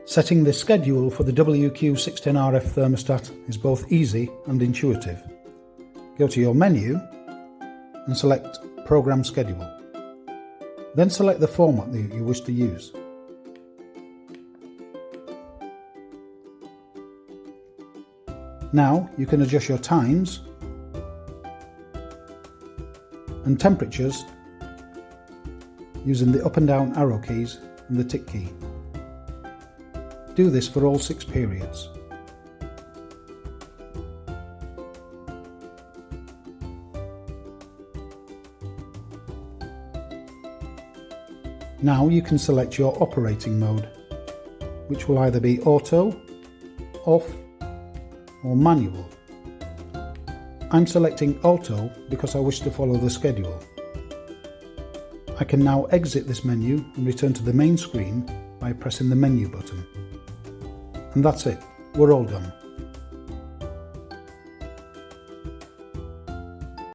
Setting the schedule for the WQ610RF thermostat is both easy and intuitive. Go to your menu and select Program Schedule. Then select the format that you wish to use. Now you can adjust your times and temperatures using the up and down arrow keys and the tick key. Do this for all 6 periods. Now you can select your operating mode, which will either be auto, off, or manual. I'm selecting auto because I wish to follow the schedule. I can now exit this menu and return to the main screen by pressing the menu button. And that's it, we're all done.